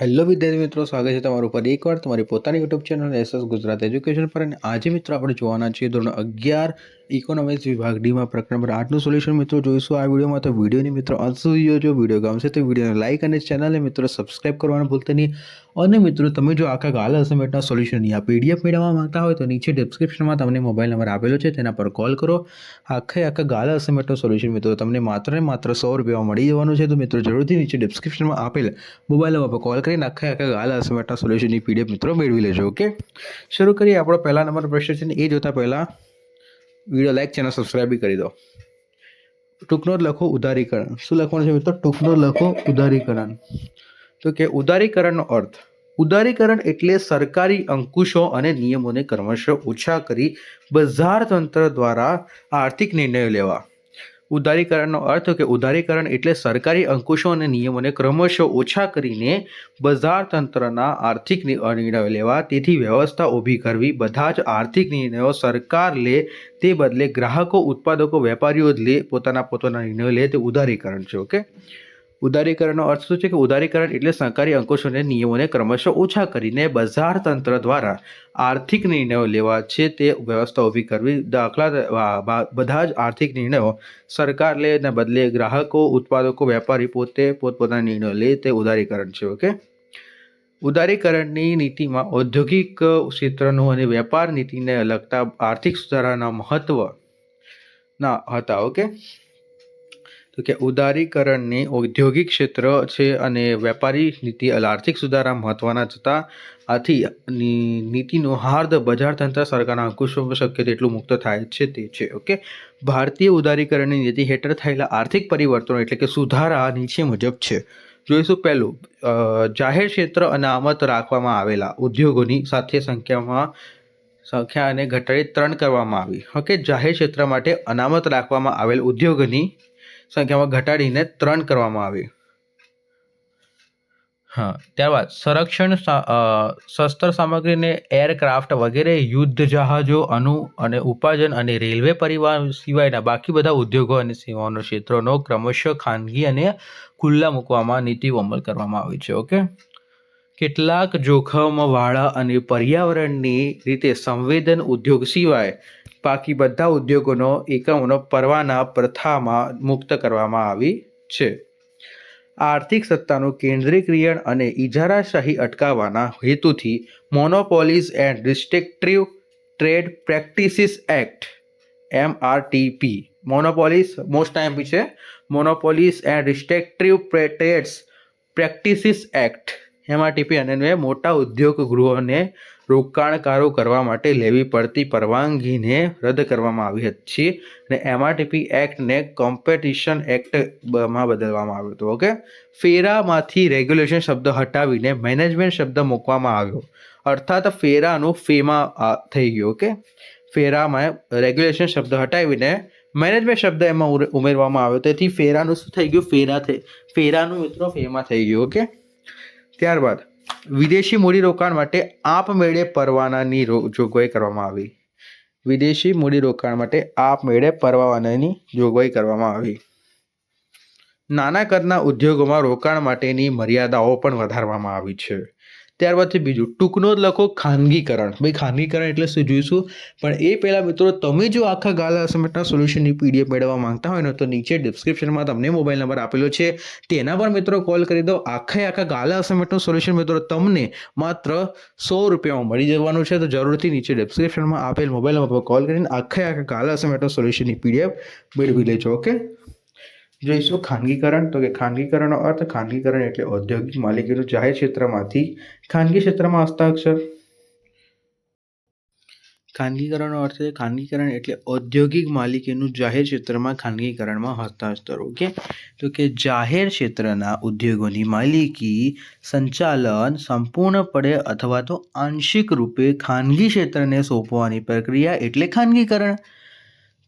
Hello વિદ્યાર્થી મિત્રો, સ્વાગત છે તમારું ફરી એકવાર તમારી પોતાની YouTube channel SS Gujarat education પર. અને આજે મિત્રો આપણે જોવાના છીએ ધોરણ 11 ઇકોનોમિક્સ વિભાગ ડીમાં પ્રકરણ નંબર 8નું સોલ્યુશન મિત્રો જોઈશું આ વિડીયોમાં. તો વિડીયોની મિત્રો અંત સુધી જોજો. વિડીયો ગમશે તો વિડીયોને લાઇક અને ચેનલને મિત્રો સબસ્ક્રાઇબ કરવાનું ભૂલતા નહીં. અને મિત્રો તમે જો આખા ગાલા અસાઇનમેન્ટના સોલ્યુશનની આ પીડીએફ મેળવવા માંગતા હોય તો નીચે ડિસ્ક્રિપ્શનમાં તમને મોબાઈલ નંબર આપેલો છે, તેના પર કોલ કરો. આખા ગાલા અસાઇનમેન્ટનું સોલ્યુશન મિત્રો તમને માત્ર ને માત્ર 100 રૂપિયામાં મળી જવાનું છે. તો મિત્રો જરૂરથી નીચે ડિસ્ક્રિપ્શનમાં આપેલ મોબાઈલ નંબર પર કોલ કરીને આખા ગાલા અસાઇનમેન્ટના સોલ્યુશનની પીડીએફ મિત્રો મેળવી લેજો. ઓકે, શરૂ કરીએ. આપણો પહેલા નંબરનો પ્રશ્ન છે ને એ જોતા પહેલાં વિડીયો લાઇક, ચેનલ સબસ્ક્રાઇબ બી કરી દો. ટૂંકનો લખો ઉદારીકરણ. શું લખવાનું છે મિત્રો? ટૂંકનો લખો ઉદારીકરણ. તો કે ઉદારીકરણનો અર્થ, ઉદારીકરણ એટલે સરકારી અંકુશો અને નિયમોને ક્રમશઃ ઓછા કરી બજાર તંત્ર દ્વારા આર્થિક નિર્ણયો લેવા. ઉદારીકરણનો અર્થ કે ઉદારીકરણ એટલે સરકારી અંકુશો અને નિયમોને ક્રમશઃ ઓછા કરીને બજાર તંત્રના આર્થિક નિર્ણયો લેવા. તેથી વ્યવસ્થા ઊભી કરવી. બધા જ આર્થિક નિર્ણયો સરકાર લે તે બદલે ગ્રાહકો, ઉત્પાદકો, વેપારીઓ જ લે, પોતાના નિર્ણયો લે, તે ઉદારીકરણ છે. ઓકે, ઉદારીકરણનો અર્થ શું છે કે ઉદારીકરણ એટલે સરકારી અંકુશો અને નિયમોને ક્રમશઃ ઓછા કરીને બજાર તંત્ર દ્વારા આર્થિક નિર્ણયો લેવા છે, તે વ્યવસ્થા ઊભી કરવી. બધા જ આર્થિક નિર્ણયો સરકાર લે ને બદલે ગ્રાહકો, ઉત્પાદકો, વેપારી પોતપોતાના નિર્ણયો લે, તે ઉદારીકરણ છે. ઓકે, ઉદારીકરણની નીતિમાં ઔદ્યોગિક ક્ષેત્રનું અને વેપાર નીતિને લગતા આર્થિક સુધારાના મહત્વના હતા. ઓકે, તો કે ઉદારીકરણની ઔદ્યોગિક ક્ષેત્ર છે અને વેપારી નીતિ આર્થિક સુધારા મહત્વના જતા. આથી નીતિનો હાર્દ બજાર તંત્ર સરકારના અંકુશો શક્ય તેટલું મુક્ત થાય છે, તે છે. ઓકે, ભારતીય ઉદારીકરણની નીતિ હેઠળ થયેલા આર્થિક પરિવર્તનો એટલે કે સુધારા નીચે મુજબ છે. જોઈશું. પહેલું, જાહેર ક્ષેત્ર અનામત રાખવામાં આવેલા ઉદ્યોગોની સાથે સંખ્યાને ઘટાડી 3 કરવામાં આવી. ઓકે, જાહેર ક્ષેત્ર માટે અનામત રાખવામાં આવેલ ઉદ્યોગોની સંખ્યામાં ઘટાડીને 3 કરવામાં આવી. હા, ત્યારબાદ સંરક્ષણ, શસ્ત્ર સામગ્રીને એરક્રાફ્ટ વગેરે, યુદ્ધ જહાજો, અને ઉપાર્જન અને રેલવે પરિવહન સિવાયના બાકી બધા ઉદ્યોગો અને સેવાઓના ક્ષેત્રોનો ક્રમશઃ ખાનગી અને ખુલ્લા મૂકવામાં નીતિઓ અમલ કરવામાં આવી છે. ઓકે, કેટલાક જોખમવાળા અને પર્યાવરણની રીતે સંવેદન ઉદ્યોગ સિવાય બાકી બધા ઉદ્યોગોનો એકમોનો પરવાના પ્રથામાં મુક્ત કરવામાં આવી છે. આર્થિક સત્તાનું કેન્દ્રીકરણ અને ઇજારાશાહી અટકાવવાના હેતુથી monopolies and restrictive trade practices act MRTP, monopolies most time છે, monopolies and restrictive trades practices act MRTP અને મોટા ઉદ્યોગ ગૃહોને રોકાણકારો કરવા માટે લેવી પડતી પરવાનગીને રદ કરવામાં આવી હતી અને MRTP એક્ટને કોમ્પિટિશન એક્ટમાં બદલવામાં આવ્યું હતું. ઓકે, ફેરામાંથી રેગ્યુલેશન શબ્દ હટાવીને મેનેજમેન્ટ શબ્દ મૂકવામાં આવ્યો. અર્થાત ફેરાનું ફેમાં થઈ ગયું. ઓકે, ફેરામાં રેગ્યુલેશન શબ્દ હટાવીને મેનેજમેન્ટ શબ્દ એમાં ઉમેરવામાં આવ્યો. તેથી ફેરાનું શું થઈ ગયું? ફેરાનું મિત્રો ફેમાં થઈ ગયું. ઓકે, ત્યારબાદ વિદેશી મૂડીરોકાણ માટે આપમેળે પરવાનાની જોગવાઈ કરવામાં આવી. વિદેશી મૂડીરોકાણ માટે આપમેળે પરવાનાની જોગવાઈ કરવામાં આવી. નાના કદના ઉદ્યોગોમાં રોકાણ માટેની મર્યાદાઓ પણ વધારવામાં આવી છે. ત્યારબાદથી બીજું, ટૂંકનો જ લખો ખાનગીકરણ. ભાઈ ખાનગીકરણ એટલે શું જોઈશું, પણ એ પહેલાં મિત્રો તમે જો આખા ગાલા અસાઇનમેન્ટના સોલ્યુશનની પીડીએફ મેળવવા માંગતા હોય ને તો નીચે ડિસ્ક્રિપ્શનમાં તમને મોબાઈલ નંબર આપેલો છે, તેના પર મિત્રો કોલ કરી દો. આખા ગાલા અસાઇનમેન્ટનું સોલ્યુશન મિત્રો તમને માત્ર 100 રૂપિયામાં મળી જવાનું છે. તો જરૂરથી નીચે ડિસ્ક્રિપ્શનમાં આપેલ મોબાઈલ નંબર પર કોલ કરીને આખા ગાલા અસાઇનમેન્ટના સોલ્યુશનની પીડીએફ મેળવી લેજો. ઓકે, જોઈશું ખાનગીકરણ. તો કે ખાનગીકરણનો અર્થ, ખાનગીકરણ એટલે ઔદ્યોગિક માલિકીનું જાહેર ક્ષેત્રમાંથી ખાનગી ક્ષેત્રમાં હસ્તાક્ષર. ખાનગીકરણનો અર્થ છે, ખાનગીકરણ એટલે ઔદ્યોગિક માલિકીનું જાહેર ક્ષેત્રમાં ખાનગીકરણમાં હસ્તાક્ષર. ઓકે, તો કે જાહેર ક્ષેત્રના ઉદ્યોગોની માલિકી સંચાલન સંપૂર્ણપણે અથવા તો આંશિક રૂપે ખાનગી ક્ષેત્રને સોંપવાની પ્રક્રિયા એટલે ખાનગીકરણ.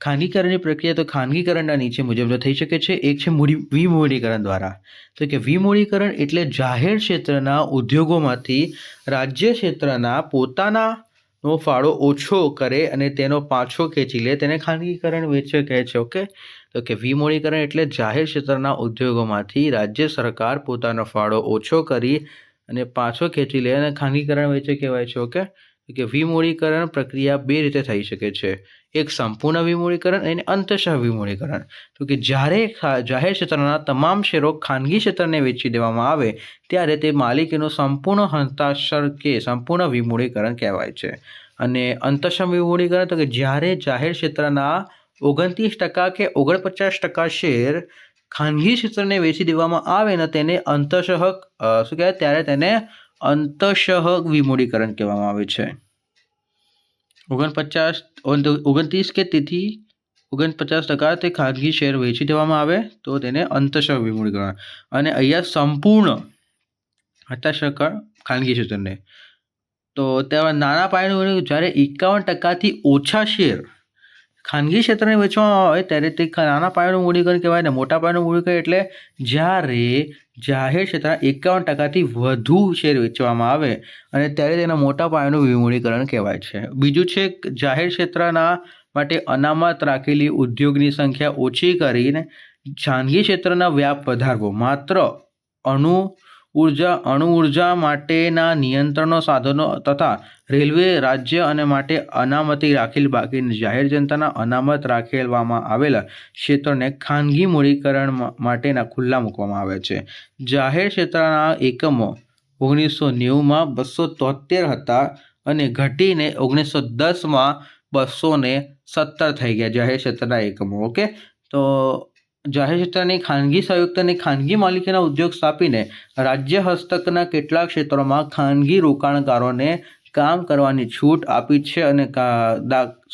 ખાનગીકરણની પ્રક્રિયા તો ખાનગીકરણના નીચે મુજબ થઈ શકે છે. એક છે વિમૂડીકરણ દ્વારા. તો કે વિમૂડીકરણ એટલે જાહેર ક્ષેત્રના ઉદ્યોગોમાંથી રાજ્ય ક્ષેત્રના પોતાનાનો ફાળો ઓછો કરે અને તેનો પાછો ખેંચી લે, તેને ખાનગીકરણ કહે છે. ઓકે, તો કે વિમૂડીકરણ એટલે જાહેર ક્ષેત્રના ઉદ્યોગોમાંથી રાજ્ય સરકાર પોતાનો ફાળો ઓછો કરી અને પાછો ખેંચી લે અને ખાનગીકરણ વચ્ચે કહેવાય છે. ઓકે, કે વિમૂડીકરણ પ્રક્રિયા બે રીતે થઈ શકે છે. એક સંપૂર્ણ વિમૂડીકરણ અને અંતશઃ વિમૂડીકરણ. તો કે જ્યારે જાહેર ક્ષેત્રના તમામ શેરો ખાનગી ક્ષેત્રને વેચી દેવામાં આવે ત્યારે તે માલિકીનું સંપૂર્ણ હસ્તાક્ષર કે સંપૂર્ણ વિમૂડીકરણ કહેવાય છે. અને અંતશઃ વિમૂડીકરણ તો કે જ્યારે જાહેર ક્ષેત્રના 29% કે 49% શેર ખાનગી ક્ષેત્રને વેચી દેવામાં આવે ને તેને અંતશઃ શું કહેવાય, ત્યારે તેને અંતશઃ વિમૂડીકરણ કહેવામાં આવે છે. 29 કે તેથી 49% તે ખાનગી શેર વેચી દેવામાં આવે તો તેને અંતશઃ વિમૂડીકરણ. અને અહીંયા સંપૂર્ણ હસ્તાક્ષર ખાનગી ક્ષેત્રને. તો તેમાં નાના પાયાનું જ્યારે 51%થી ઓછા શેર ખાનગી ક્ષેત્રને વેચવામાં આવે ત્યારે તે નાના પાયાનું મૂડીકરણ કહેવાય. ને મોટા પાયાનું મૂડીકરણ એટલે જ્યારે જાહેર ક્ષેત્રના 51%થી વધુ શેર વેચવામાં આવે અને ત્યારે તેના મોટા પાયાનું વિમૂડીકરણ કહેવાય છે. બીજું છે જાહેર ક્ષેત્રના માટે અનામત રાખેલી ઉદ્યોગની સંખ્યા ઓછી કરીને ખાનગી ક્ષેત્રના વ્યાપ વધારવો. માત્ર અણુ ઉર્જા માટેના નિયંત્રણો સાધનો તથા રેલવે રાજ્ય અને માટે અનામતી રાખેલ બાકીની જાહેર જનતાના અનામત રાખવામાં આવેલા ક્ષેત્રોને ખાનગી મૂડીકરણ માટેના ખુલ્લા મૂકવામાં આવે છે. જાહેર ક્ષેત્રના એકમો 1990માં 273 હતા અને ઘટીને 1910માં 217 થઈ ગયા જાહેર ક્ષેત્રના એકમો. ઓકે, તો જાહેર ક્ષેત્રની ખાનગી સંયુક્ત અને ખાનગી માલિકીના ઉદ્યોગ સ્થાપીને રાજ્ય હસ્તકના કેટલાક ક્ષેત્રોમાં ખાનગી રોકાણકારોને કામ કરવાની છૂટ આપી છે અને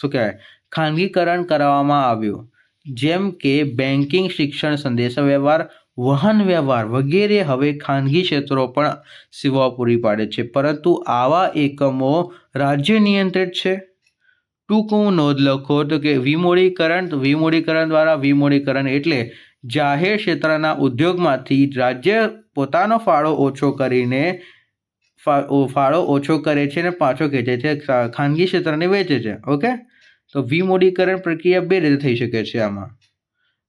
શું કહેવાય ખાનગીકરણ કરવામાં આવ્યું. જેમ કે બેન્કિંગ, શિક્ષણ, સંદેશાવ્યવહાર, વાહન વ્યવહાર વગેરે હવે ખાનગી ક્ષેત્રો પણ સેવાઓ પૂરી પાડે છે, પરંતુ આવા એકમો રાજ્ય નિયંત્રિત છે. ટૂંકમાં નોંધ લખો તો કે વિમૂડીકરણ દ્વારા વિમૂડીકરણ એટલે જાહેર ક્ષેત્રના ઉદ્યોગમાંથી રાજ્ય પોતાનો ફાળો ઓછો કરે છે અને પાછો ખેંચે છે, ખાનગી ક્ષેત્રને વેચે છે. ઓકે, તો વિમૂડીકરણ પ્રક્રિયા બે રીતે થઈ શકે છે. આમાં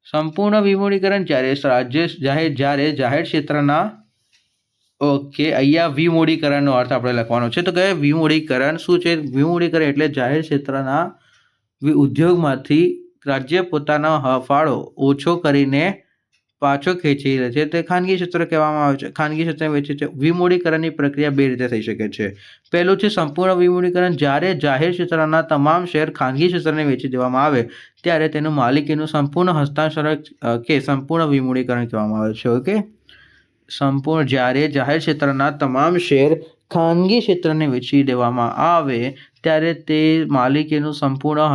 સંપૂર્ણ વિમૂડીકરણ જ્યારે જાહેર ક્ષેત્રના અહીંયા વિમૂડીકરણનો અર્થ આપણે લખવાનો છે. તો કે વિમૂડીકરણ શું છે? વિમૂડીકરણ એટલે જાહેર ક્ષેત્રના ઉદ્યોગમાંથી રાજ્ય પોતાનો ફાળો ઓછો કરીને પાછો ખેંચી લે છે તે ખાનગી ક્ષેત્ર કહેવામાં આવે છે. ખાનગી ક્ષેત્ર વેચે છે. વિમૂડીકરણની પ્રક્રિયા બે રીતે થઈ શકે છે. પહેલું છે સંપૂર્ણ વિમૂડીકરણ. જ્યારે જાહેર ક્ષેત્રના તમામ શેર ખાનગી ક્ષેત્રને વેચી દેવામાં આવે ત્યારે તેનું માલિકીનું સંપૂર્ણ હસ્તાક્ષર કે સંપૂર્ણ વિમૂડીકરણ કહેવામાં આવે છે. ઓકે, જ્યારે જાહેર ક્ષેત્રના તમામ શેર ખાનગી ક્ષેત્રને વેચી દેવામાં આવે ત્યારે તે માલિકીનું સંપૂર્ણ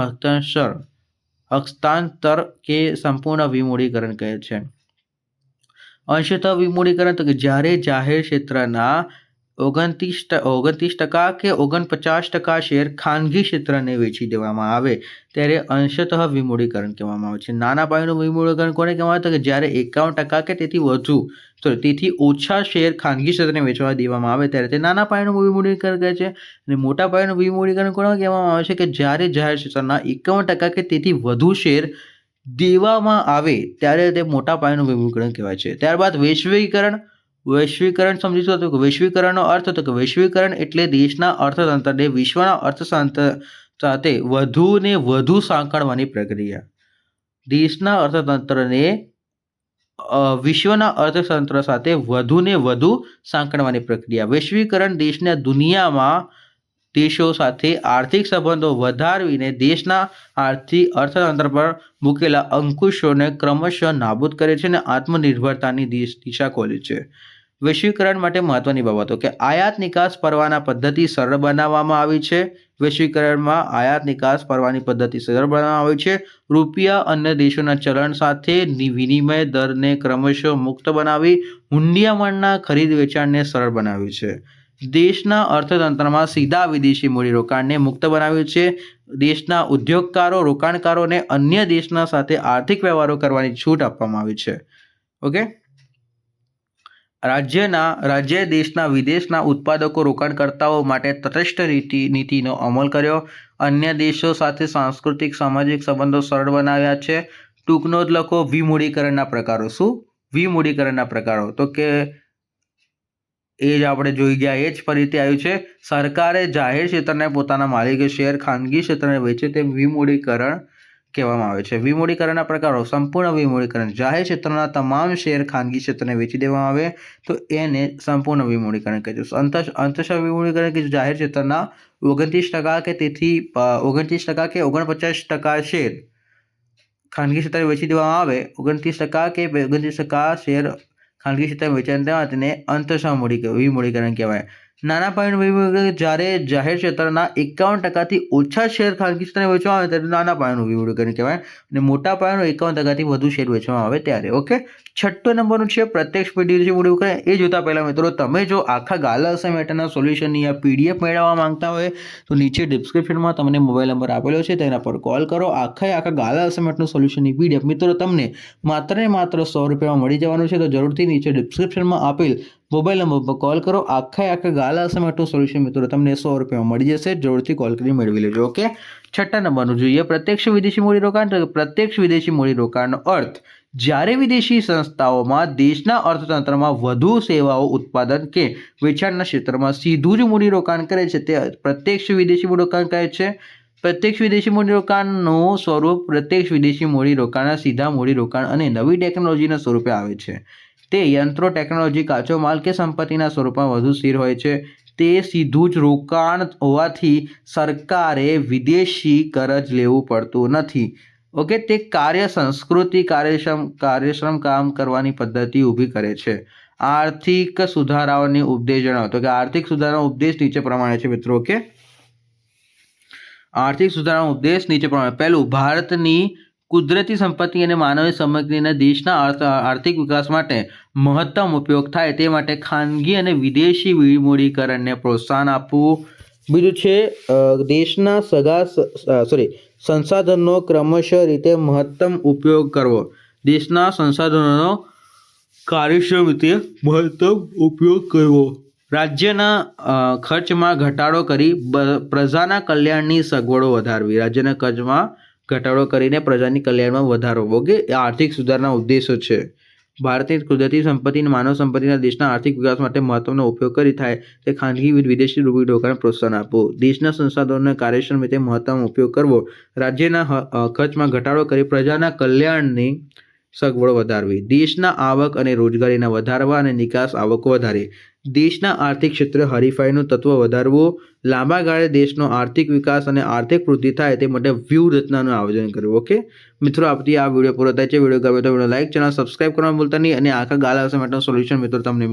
હસ્તાંતર કે સંપૂર્ણ વિમૂડીકરણ કહે છે. અંશતઃ વિમૂડીકરણ તો કે જ્યારે જાહેર ક્ષેત્રના 29% કે 49% શેર ખાનગી ક્ષેત્રને વેચી દેવામાં આવે ત્યારે અંશતઃ વિમૂડીકરણ કહેવામાં આવે છે. નાના પાયાનું વિમૂડીકરણ કોને કહેવાય? તો કે જ્યારે 51% કે તેથી ઓછા શેર ખાનગી ક્ષેત્રને વેચવા દેવામાં આવે ત્યારે તે નાના પાયાનું વિમૂડીકરણ કહે છે. અને મોટા પાયાનું વિમૂડીકરણ કોને કહેવામાં આવે છે? કે જ્યારે જાહેર ક્ષેત્રના 51% કે તેથી વધુ શેર દેવામાં આવે ત્યારે તે મોટા પાયાનું વિમૂડીકરણ કહેવાય છે. ત્યારબાદ વૈશ્વિકરણ સમજીશું. તો વૈશ્વિકરણનો અર્થ તો કે વૈશ્વિકરણ એટલે દેશના અર્થતંત્રને વિશ્વના અર્થતંત્ર સાથે વધુને વધુ સાંકળવાની પ્રક્રિયા. દેશના અર્થતંત્રને વિશ્વના અર્થતંત્ર સાથે વધુને વધુ સાંકળવાની પ્રક્રિયા. વૈશ્વિકરણ દેશને દુનિયામાં દેશો સાથે આર્થિક સંબંધો વધારીને દેશના અર્થતંત્ર પર મૂકેલા અંકુશોને ક્રમશઃ નાબૂદ કરે છે અને આત્મનિર્ભરતાની દિશા ખોલે છે. વૈશ્વિકરણ માટે મહત્વની બાબતો કે આયાત નિકાસ પરવાના પદ્ધતિ સરળ બનાવવામાં આવી છે. વૈશ્વિકરણમાં આયાત નિકાસ પરવાની પદ્ધતિ સરળ બનાવવામાં આવી છે. રૂપિયા અન્ય દેશોના ચલણ સાથે વિનિમય દરને ક્રમશઃ મુક્ત બનાવી હુંડિયામણના ખરીદ વેચાણને સરળ બનાવ્યું છે. દેશના અર્થતંત્રમાં સીધા વિદેશી મૂડીરોકાણને મુક્ત બનાવ્યું છે. દેશના ઉદ્યોગકારો રોકાણકારોને અન્ય દેશના સાથે આર્થિક વ્યવહારો કરવાની છૂટ આપવામાં આવી છે. ઓકે, રાજ્ય દેશના વિદેશના ઉત્પાદકો રોકાણકર્તાઓ માટે તટસ્થ નીતિનો અમલ કર્યો. અન્ય દેશો સાથે સાંસ્કૃતિક સામાજિક સંબંધો સરળ બનાવ્યા છે. ટૂંક નોંધ લખો. વિમૂડીકરણના પ્રકારો. શું વિમૂડીકરણના પ્રકારો? તો કે એ જ આપણે જોઈ ગયા, એ જ ફરીથી આવ્યું છે. સરકારે જાહેર ક્ષેત્રને પોતાના માલિકી શેર ખાનગી ક્ષેત્રને વેચે તેમ વિમૂડીકરણ કહેવામાં આવે છે. વિમૂડીકરણના પ્રકારો: સંપૂર્ણ વિમૂડીકરણ, જાહેર ક્ષેત્રના તમામ શેર ખાનગી ક્ષેત્રને વેચી દેવામાં આવે તો એને સંપૂર્ણ વિમૂડીકરણ કહે છે. અંશતઃ વિમૂડીકરણ કે જાહેર ક્ષેત્રના 29% કે તેથી 29% કે 49% શેર ખાનગી ક્ષેત્રે વેચી દેવામાં આવે, 29% કે 29% શેર ખાનગી ક્ષેત્રે વેચાણ તેને અંશતઃ વિમૂડીકરણ કહેવાય. નાના પાયાનું વિમૂડીકરણ જ્યારે જાહેર ક્ષેત્રના 51%થી ઓછા શેર ખાનગી ક્ષેત્રે વેચવામાં આવે ત્યારે નાના પાયાનું વિમૂડીકરણ કહેવાય, અને મોટા પાયાનું 51%થી વધુ શેર વેચવામાં આવે ત્યારે. ઓકે, 6 નંબરનું છે પ્રત્યક્ષ વિદેશી મૂડીરોકાણ. એ જોતા પહેલા મિત્રો, તમે જો આખા ગાલા અસાઇનમેન્ટના સોલ્યુશનની આ PDF મેળવવા માંગતા હોય તો નીચે ડિસ્ક્રિપ્શનમાં તમને મોબાઈલ નંબર આપેલો છે, તેના પર કોલ કરો. આખા ગાલા અસાઇનમેન્ટનું સોલ્યુશનની PDF મિત્રો તમને માત્ર ને માત્ર 100 રૂપિયામાં મળી જવાનું છે. તો જરૂરથી નીચે ડિસ્ક્રિપ્શનમાં આપેલ મોબાઈલ નંબર પર કોલ કરો. આખા ગાલા અસાઇનમેન્ટનું સોલ્યુશન મિત્રો તમને 100 રૂપિયામાં મળી જશે. જરૂરથી કોલ કરી મેળવી લેજો. ઓકે, 6 નંબરનું જોઈએ પ્રત્યક્ષ વિદેશી મૂડીરોકાણ. તો પ્રત્યક્ષ વિદેશી મૂડીરોકાણનો અર્થ જ્યારે વિદેશી સંસ્થાઓમાં દેશના અર્થતંત્રમાં વધુ સેવાઓ, ઉત્પાદન કે વેચાણના ક્ષેત્રમાં સીધું જ મૂડીરોકાણ કરે છે તે પ્રત્યક્ષ વિદેશી મૂડીરોકાણ કહે છે. પ્રત્યક્ષ વિદેશી મૂડીરોકાણનું સ્વરૂપ પ્રત્યક્ષ વિદેશી મૂડીરોકાણ સીધા મૂડીરોકાણ અને નવી ટેકનોલોજીના સ્વરૂપે આવે છે. તે યંત્રો, ટેકનોલોજી, કાચો માલ કે સંપત્તિના સ્વરૂપમાં વધુ સ્થિર હોય છે. તે સીધું જ રોકાણ હોવાથી સરકારે વિદેશી કરજ લેવું પડતું નથી. ઓકે, તે કાર્ય સંસ્કૃતિ, કાર્યક્ષમ કામ કરવાની પદ્ધતિ ઊભી કરે છે. આર્થિક સુધારાઓની ઉપદેશ જણાવો. તો કે આર્થિક સુધારાનો ઉપદેશ નીચે પ્રમાણે છે મિત્રો. ઓકે, આર્થિક સુધારાનો ઉપદેશ નીચે પ્રમાણે: પહેલું, ભારતની કુદરતી સંપત્તિ અને માનવી સામગ્રીના દેશના આર્થિક વિકાસ માટે મહત્તમ ઉપયોગ થાય તે માટે ખાનગી અને વિદેશી મૂડીકરણને પ્રોત્સાહન આપવું. બીજું છે દેશના સંસાધનોનો ક્રમશઃ રીતે મહત્તમ ઉપયોગ કરવો. દેશના સંસાધનોનો કાર્યક્ષમ રીતે મહત્તમ ઉપયોગ કરવો. રાજ્યના ખર્ચમાં ઘટાડો કરી પ્રજાના કલ્યાણની સગવડો વધારવી. રાજ્યના ખર્ચમાં ઘટાડો કરીને પ્રજાની કલ્યાણમાં વધારો. ઓકે, એ આર્થિક સુધારના ઉદ્દેશો છે. ભારતીય કુદરતી સંપત્તિ અને માનવ સંપત્તિના દેશના આર્થિક વિકાસ માટે મહત્વનો ઉપયોગ કરી થાય તે ખાનગી વિદેશી મૂડીરોકાણને પ્રોત્સાહન આપવું. દેશના સંસાધનોનો કાર્યક્ષમ રીતે મહત્તમ ઉપયોગ કરવો. રાજ્યના ખર્ચમાં ઘટાડો કરી પ્રજાના કલ્યાણની સગવડો વધારવી. દેશના આવક અને રોજગારીના વધારવા અને નિકાસ આવકો વધારી. દેશના આર્થિક ક્ષેત્રે હરીફાઈનું તત્વ વધારવું. લાંબા ગાળે દેશનો આર્થિક વિકાસ અને આર્થિક વૃદ્ધિ થાય તે માટે વ્યૂહરચનાનું આયોજન કરવું. ઓકે મિત્રો, આપતી આ વિડીયો પૂરો થાય છે. વિડીયો ગમે તો વિડીયો લાઈક, ચેનલ સબસ્ક્રાઈબ કરવાનું ભૂલતા નહીં. અને આખા ગાલા અસાઇનમેન્ટનું સોલ્યુશન મિત્રો તમને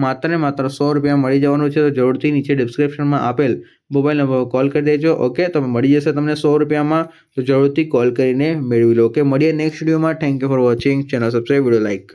માત્ર ને માત્ર 100 રૂપિયા મળી જવાનું છે. તો જરૂરથી નીચે ડિસ્ક્રિપ્શનમાં આપેલ મોબાઈલ નંબર પર કોલ કરી દેજો. ઓકે, તો મળી જશે તમને 100 રૂપિયામાં. તો જરૂરથી કોલ કરીને મેળવી લો. ઓકે, મળીએ નેક્સ્ટ વિડીયોમાં. Thank you for watching. Channel subscribe, video like.